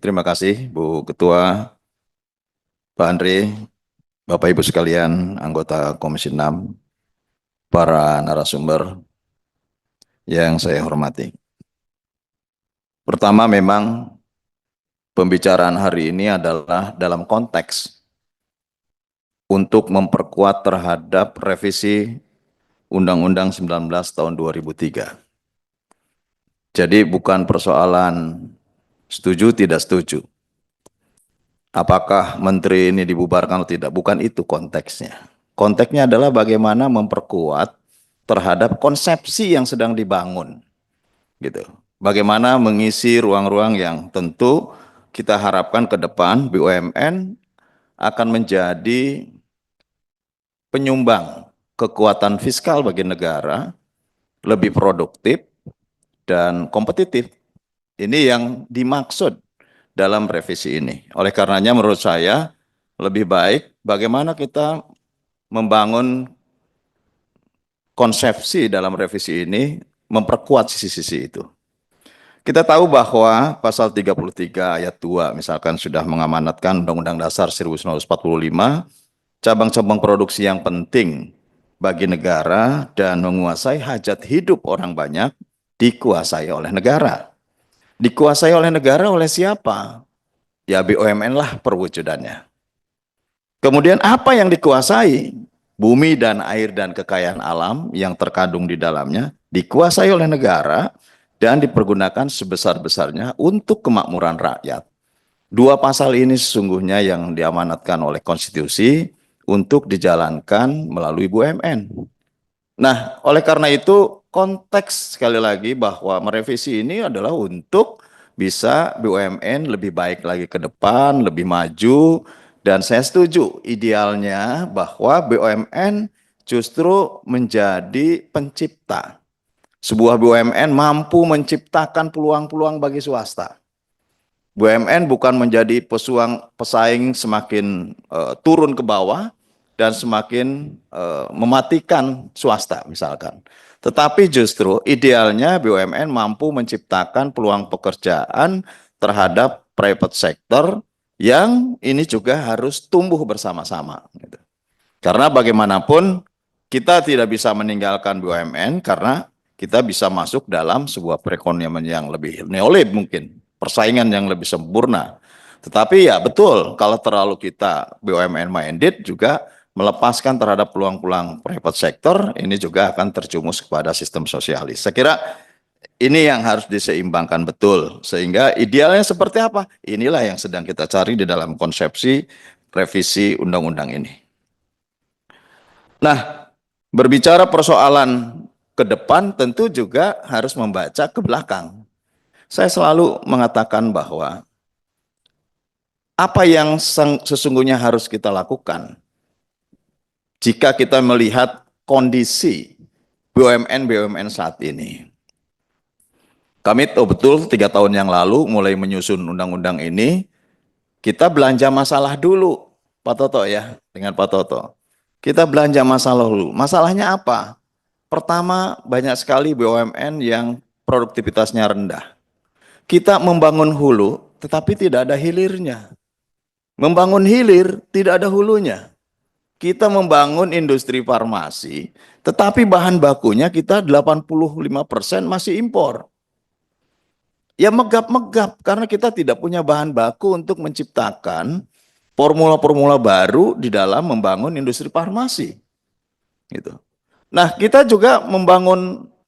Terima kasih, Bu Ketua, Pak Andre, Bapak Ibu sekalian, anggota Komisi 6, para narasumber yang saya hormati. Pertama, memang pembicaraan hari ini adalah dalam konteks untuk memperkuat terhadap revisi Undang-Undang 19 tahun 2003. Jadi bukan persoalan setuju tidak setuju. Apakah menteri ini dibubarkan atau tidak? Bukan itu konteksnya. Konteksnya adalah bagaimana memperkuat terhadap konsepsi yang sedang dibangun, gitu. Bagaimana mengisi ruang-ruang yang tentu kita harapkan ke depan BUMN akan menjadi penyumbang kekuatan fiskal bagi negara, lebih produktif dan kompetitif. Ini yang dimaksud dalam revisi ini. Oleh karenanya menurut saya lebih baik bagaimana kita membangun konsepsi dalam revisi ini memperkuat sisi-sisi itu. Kita tahu bahwa pasal 33 ayat 2 misalkan sudah mengamanatkan Undang-Undang Dasar 1945, cabang-cabang produksi yang penting bagi negara dan menguasai hajat hidup orang banyak dikuasai oleh negara. Dikuasai oleh negara oleh siapa? Ya BUMN lah perwujudannya. Kemudian apa yang dikuasai? Bumi dan air dan kekayaan alam yang terkandung di dalamnya dikuasai oleh negara dan dipergunakan sebesar-besarnya untuk kemakmuran rakyat. Dua pasal ini sesungguhnya yang diamanatkan oleh konstitusi untuk dijalankan melalui BUMN. Nah, oleh karena itu konteks sekali lagi bahwa merevisi ini adalah untuk bisa BUMN lebih baik lagi ke depan, lebih maju, dan saya setuju idealnya bahwa BUMN justru menjadi pencipta. Sebuah BUMN mampu menciptakan peluang-peluang bagi swasta. BUMN bukan menjadi pesaing semakin turun ke bawah dan semakin mematikan swasta misalkan. Tetapi justru idealnya BUMN mampu menciptakan peluang pekerjaan terhadap private sector yang ini juga harus tumbuh bersama-sama, gitu. Karena bagaimanapun kita tidak bisa meninggalkan BUMN karena kita bisa masuk dalam sebuah perekonomian yang lebih neolib mungkin, persaingan yang lebih sempurna. Tetapi ya betul, kalau terlalu kita BUMN minded juga melepaskan terhadap peluang-peluang private sector, ini juga akan terjumus kepada sistem sosialis. Saya kira ini yang harus diseimbangkan betul. Sehingga idealnya seperti apa? Inilah yang sedang kita cari di dalam konsepsi revisi undang-undang ini. Nah, berbicara persoalan ke depan tentu juga harus membaca ke belakang. Saya selalu mengatakan bahwa apa yang sesungguhnya harus kita lakukan jika kita melihat kondisi BUMN-BUMN saat ini. Kami tahu betul 3 tahun yang lalu mulai menyusun undang-undang ini, kita belanja masalah dulu, Pak Toto ya, dengan Pak Toto. Kita belanja masalah dulu. Masalahnya apa? Pertama, banyak sekali BUMN yang produktivitasnya rendah. Kita membangun hulu, tetapi tidak ada hilirnya. Membangun hilir, tidak ada hulunya. Kita membangun industri farmasi, tetapi bahan bakunya kita 85% masih impor. Ya megap-megap, karena kita tidak punya bahan baku untuk menciptakan formula-formula baru di dalam membangun industri farmasi. Gitu. Nah, kita juga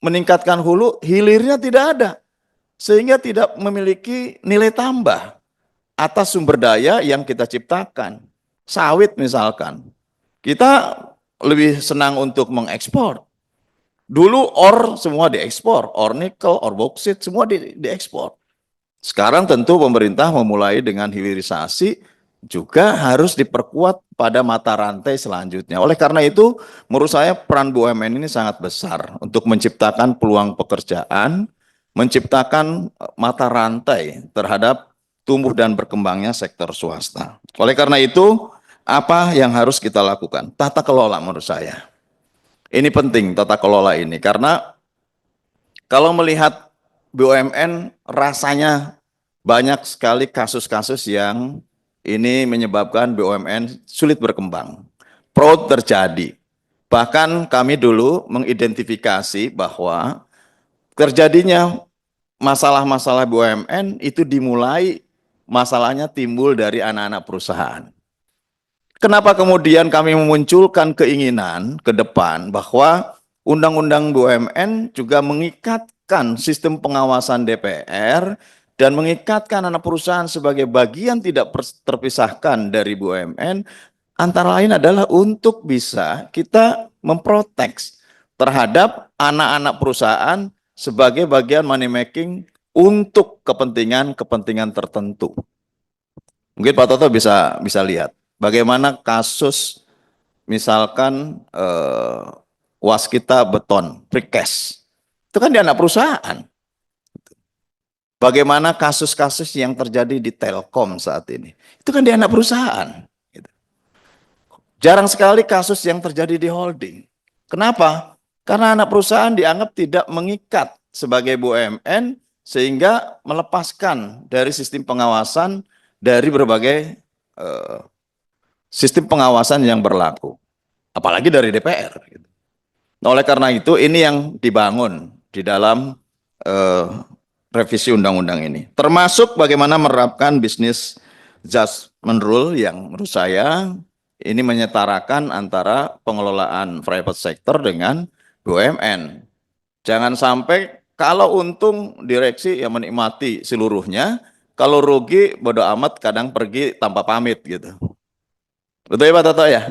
meningkatkan hulu, hilirnya tidak ada. Sehingga tidak memiliki nilai tambah atas sumber daya yang kita ciptakan. Sawit misalkan, kita lebih senang untuk mengekspor. Dulu ore semua diekspor, ore nikel, ore boksit semua diekspor. Sekarang tentu pemerintah memulai dengan hilirisasi juga harus diperkuat pada mata rantai selanjutnya. Oleh karena itu, menurut saya peran BUMN ini sangat besar untuk menciptakan peluang pekerjaan, menciptakan mata rantai terhadap tumbuh dan berkembangnya sektor swasta. Oleh karena itu, apa yang harus kita lakukan? Tata kelola menurut saya. Ini penting tata kelola ini karena kalau melihat BUMN rasanya banyak sekali kasus-kasus yang ini menyebabkan BUMN sulit berkembang. Fraud terjadi. Bahkan kami dulu mengidentifikasi bahwa terjadinya masalah-masalah BUMN itu dimulai masalahnya timbul dari anak-anak perusahaan. Kenapa kemudian kami memunculkan keinginan ke depan bahwa Undang-Undang BUMN juga mengikatkan sistem pengawasan DPR dan mengikatkan anak perusahaan sebagai bagian tidak terpisahkan dari BUMN, antara lain adalah untuk bisa kita memprotek terhadap anak-anak perusahaan sebagai bagian money making untuk kepentingan-kepentingan tertentu. Mungkin Pak Toto bisa lihat bagaimana kasus misalkan Waskita Beton, Precast. Itu kan di anak perusahaan. Bagaimana kasus-kasus yang terjadi di Telkom saat ini. Itu kan di anak perusahaan. Jarang sekali kasus yang terjadi di holding. Kenapa? Karena anak perusahaan dianggap tidak mengikat sebagai BUMN sehingga melepaskan dari sistem pengawasan dari berbagai sistem pengawasan yang berlaku. Apalagi dari DPR. Nah, oleh karena itu ini yang dibangun di dalam revisi undang-undang ini. Termasuk bagaimana menerapkan bisnis judgment rule yang menurut saya ini menyetarakan antara pengelolaan private sector dengan BUMN. Jangan sampai kalau untung direksi yang menikmati seluruhnya, kalau rugi bodo amat kadang pergi tanpa pamit gitu. Betul ya Pak Toto ya?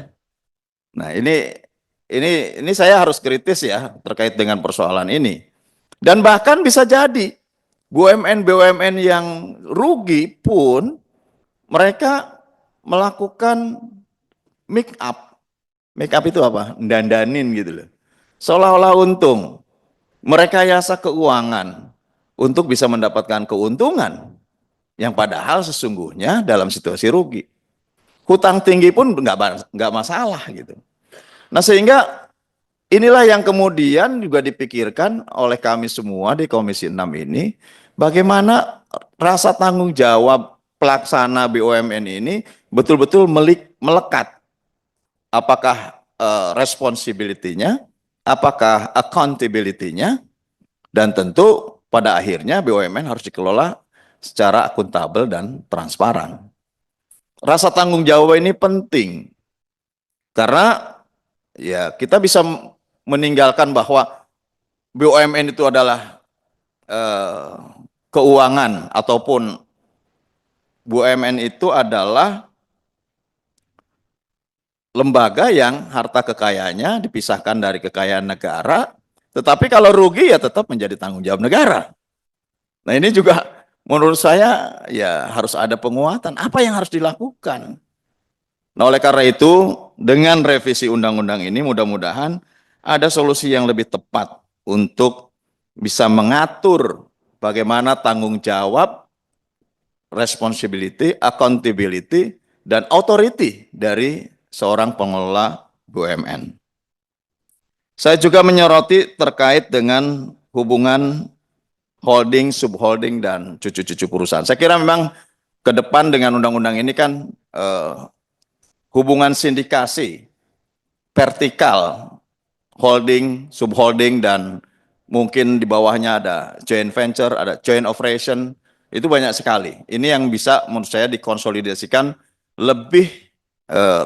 Nah, ini saya harus kritis ya terkait dengan persoalan ini. Dan bahkan bisa jadi BUMN-BUMN yang rugi pun mereka melakukan make up. Make up itu apa? Dandanin gitu loh. Seolah-olah untung. Merekayasa keuangan untuk bisa mendapatkan keuntungan yang padahal sesungguhnya dalam situasi rugi. Hutang tinggi pun nggak masalah gitu. Nah, sehingga inilah yang kemudian juga dipikirkan oleh kami semua di Komisi 6 ini, bagaimana rasa tanggung jawab pelaksana BUMN ini betul-betul melekat. Apakah responsibility-nya, apakah accountability-nya, dan tentu pada akhirnya BUMN harus dikelola secara akuntabel dan transparan. Rasa tanggung jawab ini penting, karena ya kita bisa meninggalkan bahwa BUMN itu adalah keuangan ataupun BUMN itu adalah lembaga yang harta kekayaannya dipisahkan dari kekayaan negara, tetapi kalau rugi ya tetap menjadi tanggung jawab negara. Nah, ini juga menurut saya ya harus ada penguatan. Apa yang harus dilakukan? Nah, oleh karena itu dengan revisi undang-undang ini mudah-mudahan ada solusi yang lebih tepat untuk bisa mengatur bagaimana tanggung jawab, responsibility, accountability, dan authority dari seorang pengelola BUMN. Saya juga menyoroti terkait dengan hubungan holding, subholding, dan cucu-cucu perusahaan. Saya kira memang ke depan dengan undang-undang ini kan hubungan sindikasi, vertikal, holding, subholding, dan mungkin di bawahnya ada joint venture, ada joint operation, itu banyak sekali. Ini yang bisa menurut saya dikonsolidasikan lebih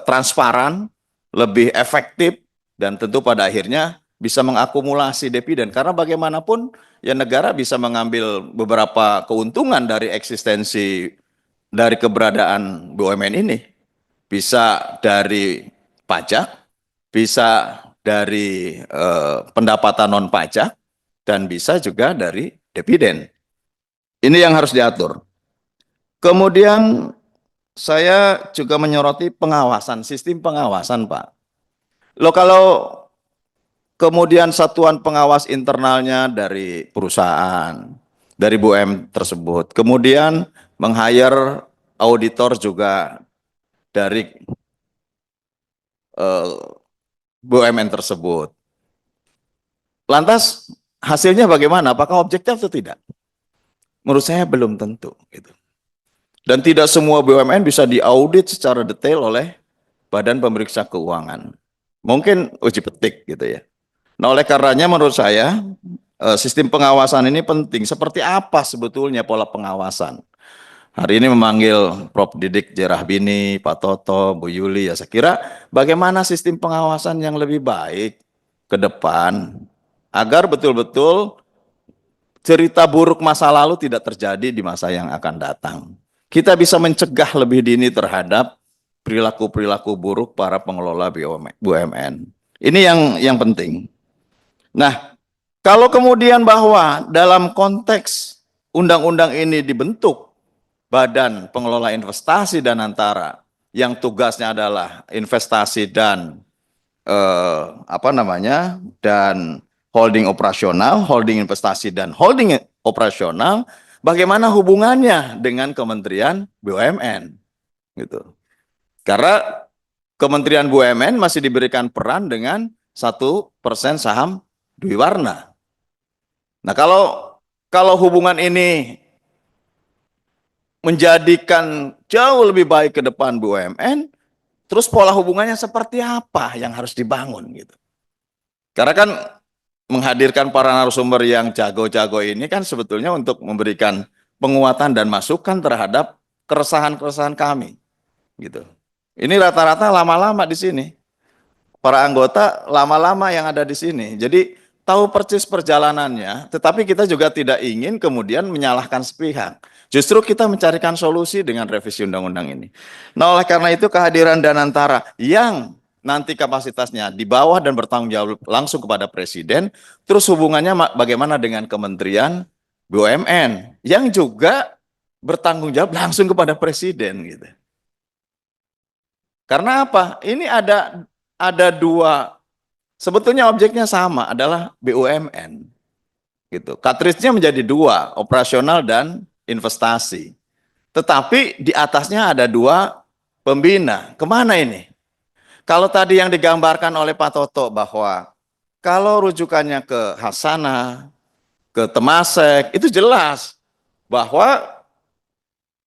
transparan, lebih efektif, dan tentu pada akhirnya bisa mengakumulasi dividen. Karena bagaimanapun ya negara bisa mengambil beberapa keuntungan dari eksistensi dari keberadaan BUMN ini. Bisa dari pajak, bisa dari pendapatan non pajak, dan bisa juga dari dividen. Ini yang harus diatur. Kemudian saya juga menyoroti pengawasan, sistem pengawasan, Pak. Loh, kalau kemudian satuan pengawas internalnya dari perusahaan, dari BUMN tersebut, kemudian meng-hire auditor juga dari BUMN tersebut. Lantas hasilnya bagaimana? Apakah objektif atau tidak? Menurut saya belum tentu gitu. Dan tidak semua BUMN bisa diaudit secara detail oleh Badan Pemeriksa Keuangan. Mungkin uji petik gitu ya. Nah, oleh karenanya menurut saya sistem pengawasan ini penting. Seperti apa sebetulnya pola pengawasan? Hari ini memanggil Prof. Didik Jerahbini, Pak Toto, Bu Yuli, ya saya kira bagaimana sistem pengawasan yang lebih baik ke depan agar betul-betul cerita buruk masa lalu tidak terjadi di masa yang akan datang. Kita bisa mencegah lebih dini terhadap perilaku-perilaku buruk para pengelola BUMN. Ini yang penting. Nah, kalau kemudian bahwa dalam konteks undang-undang ini dibentuk Badan Pengelola Investasi dan Antara yang tugasnya adalah investasi dan dan holding operasional, holding investasi dan holding operasional, bagaimana hubungannya dengan Kementerian BUMN gitu. Karena Kementerian BUMN masih diberikan peran dengan 1% saham Dwi Warna. Nah, kalau hubungan ini menjadikan jauh lebih baik ke depan BUMN, terus pola hubungannya seperti apa yang harus dibangun gitu. Karena kan menghadirkan para narasumber yang jago-jago ini kan sebetulnya untuk memberikan penguatan dan masukan terhadap keresahan-keresahan kami gitu. Ini rata-rata lama-lama di sini. Para anggota lama-lama yang ada di sini. Jadi tahu persis perjalanannya, tetapi kita juga tidak ingin kemudian menyalahkan sepihak. Justru kita mencarikan solusi dengan revisi undang-undang ini. Nah, oleh karena itu kehadiran Danantara yang nanti kapasitasnya di bawah dan bertanggung jawab langsung kepada Presiden, terus hubungannya bagaimana dengan Kementerian BUMN yang juga bertanggung jawab langsung kepada Presiden gitu. Karena apa? Ini ada dua, sebetulnya objeknya sama, adalah BUMN. Gitu. Cartridge-nya menjadi dua, operasional dan investasi. Tetapi di atasnya ada dua pembina. Kemana ini? Kalau tadi yang digambarkan oleh Pak Toto bahwa kalau rujukannya ke Hasanah, ke Temasek, itu jelas bahwa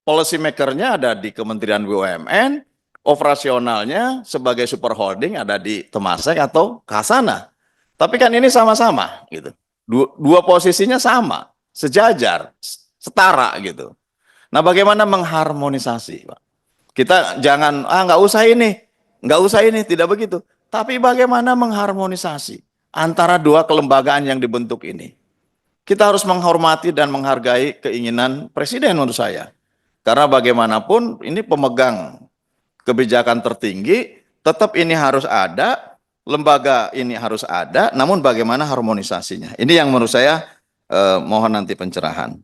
policy maker-nya ada di Kementerian BUMN, operasionalnya sebagai super holding ada di Temasek atau Hasanah. Tapi kan ini sama-sama gitu. Dua posisinya sama, sejajar, setara gitu. Nah, bagaimana mengharmonisasi, Pak? Kita jangan nggak usah ini, tidak begitu. Tapi bagaimana mengharmonisasi antara dua kelembagaan yang dibentuk ini? Kita harus menghormati dan menghargai keinginan Presiden menurut saya. Karena bagaimanapun ini pemegang kebijakan tertinggi, tetap ini harus ada, lembaga ini harus ada, namun bagaimana harmonisasinya? Ini yang menurut saya mohon nanti pencerahan.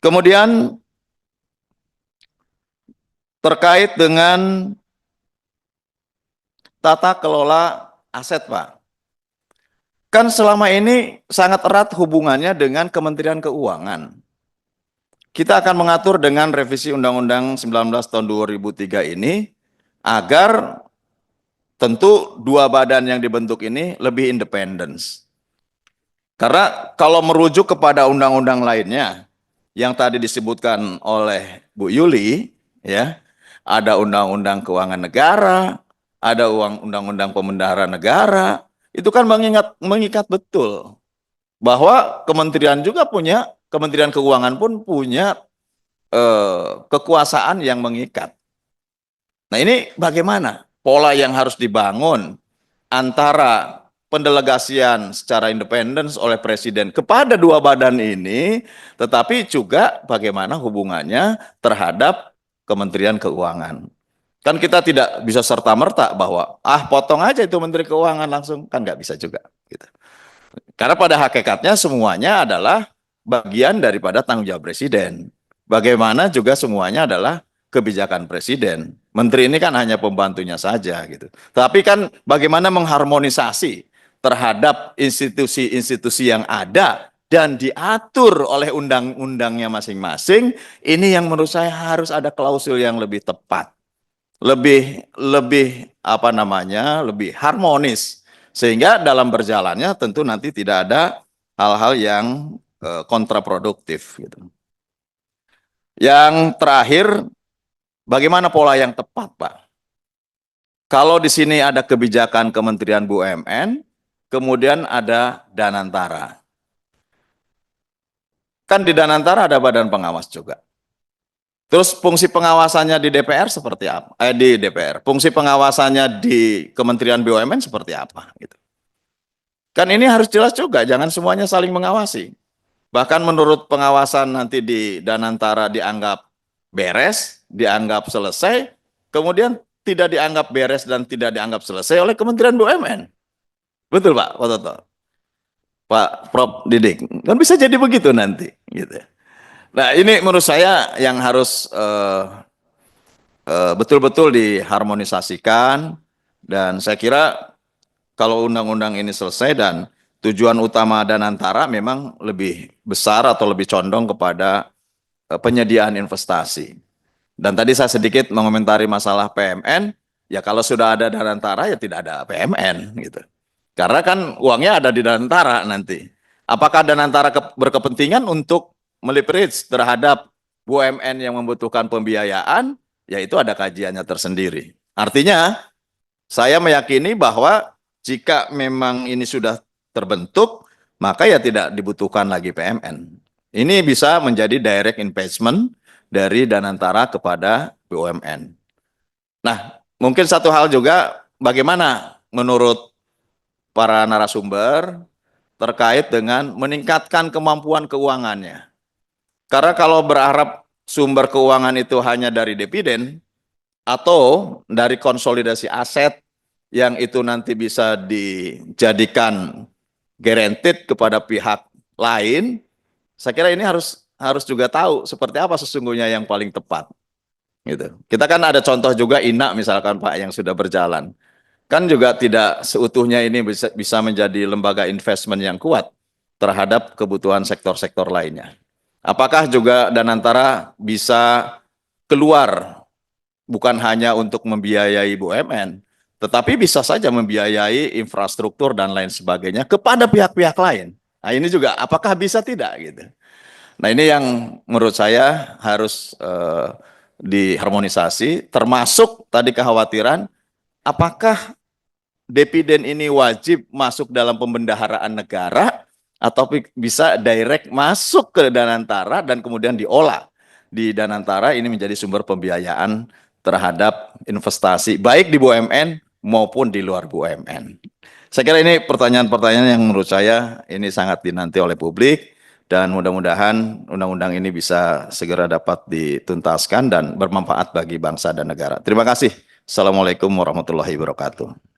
Kemudian terkait dengan tata kelola aset, Pak. Kan selama ini sangat erat hubungannya dengan Kementerian Keuangan. Kita akan mengatur dengan revisi Undang-Undang 19 tahun 2003 ini agar tentu dua badan yang dibentuk ini lebih independen. Karena kalau merujuk kepada undang-undang lainnya yang tadi disebutkan oleh Bu Yuli, ya, ada Undang-Undang Keuangan Negara, ada Undang-Undang Pembendaharaan Negara, itu kan mengikat betul bahwa Kementerian Keuangan pun punya kekuasaan yang mengikat. Nah, ini bagaimana pola yang harus dibangun antara pendelegasian secara independen oleh Presiden kepada dua badan ini, tetapi juga bagaimana hubungannya terhadap Kementerian Keuangan. Kan kita tidak bisa serta-merta bahwa potong aja itu Menteri Keuangan langsung, kan nggak bisa juga. Gitu. Karena pada hakikatnya semuanya adalah bagian daripada tanggung jawab Presiden. Bagaimana juga semuanya adalah kebijakan Presiden. Menteri ini kan hanya pembantunya saja gitu. Tapi kan bagaimana mengharmonisasi terhadap institusi-institusi yang ada dan diatur oleh undang-undangnya masing-masing, ini yang menurut saya harus ada klausul yang lebih tepat. Lebih lebih harmonis sehingga dalam berjalannya tentu nanti tidak ada hal-hal yang kontraproduktif gitu. Yang terakhir, bagaimana pola yang tepat, Pak? Kalau di sini ada kebijakan Kementerian BUMN, kemudian ada Danantara. Kan di Danantara ada badan pengawas juga. Terus fungsi pengawasannya di DPR seperti apa? Di DPR. Fungsi pengawasannya di Kementerian BUMN seperti apa? Gitu. Kan ini harus jelas juga, jangan semuanya saling mengawasi. Bahkan menurut pengawasan nanti di Danantara dianggap beres, dianggap selesai, kemudian tidak dianggap beres dan tidak dianggap selesai oleh Kementerian BUMN. Betul Pak, Pak Toto? Pak Prof Didik. Kan bisa jadi begitu nanti. Gitu. Nah ini menurut saya yang harus betul-betul diharmonisasikan, dan saya kira kalau undang-undang ini selesai dan tujuan utama Danantara memang lebih besar atau lebih condong kepada penyediaan investasi. Dan tadi saya sedikit mengomentari masalah PMN, ya kalau sudah ada Danantara ya tidak ada PMN gitu. Karena kan uangnya ada di Danantara nanti. Apakah Danantara berkepentingan untuk meleverage terhadap BUMN yang membutuhkan pembiayaan? Ya itu ada kajiannya tersendiri. Artinya saya meyakini bahwa jika memang ini sudah terbentuk, maka ya tidak dibutuhkan lagi PMN. Ini bisa menjadi direct investment dari Danantara kepada BUMN. Nah, mungkin satu hal juga, bagaimana menurut para narasumber terkait dengan meningkatkan kemampuan keuangannya. Karena kalau berharap sumber keuangan itu hanya dari dividen atau dari konsolidasi aset yang itu nanti bisa dijadikan guaranteed kepada pihak lain, saya kira ini harus juga tahu seperti apa sesungguhnya yang paling tepat. Gitu. Kita kan ada contoh juga INA misalkan Pak yang sudah berjalan. Kan juga tidak seutuhnya ini bisa menjadi lembaga investment yang kuat terhadap kebutuhan sektor-sektor lainnya. Apakah juga Danantara bisa keluar bukan hanya untuk membiayai BUMN, tetapi bisa saja membiayai infrastruktur dan lain sebagainya kepada pihak-pihak lain. Nah ini juga apakah bisa tidak gitu. Nah ini yang menurut saya harus diharmonisasi, termasuk tadi kekhawatiran apakah dividen ini wajib masuk dalam pembendaharaan negara atau bisa direct masuk ke Danantara dan kemudian diolah di Danantara ini menjadi sumber pembiayaan terhadap investasi baik di BUMN maupun di luar BUMN. Saya kira ini pertanyaan-pertanyaan yang menurut saya ini sangat dinanti oleh publik dan mudah-mudahan undang-undang ini bisa segera dapat dituntaskan dan bermanfaat bagi bangsa dan negara. Terima kasih. Assalamualaikum warahmatullahi wabarakatuh.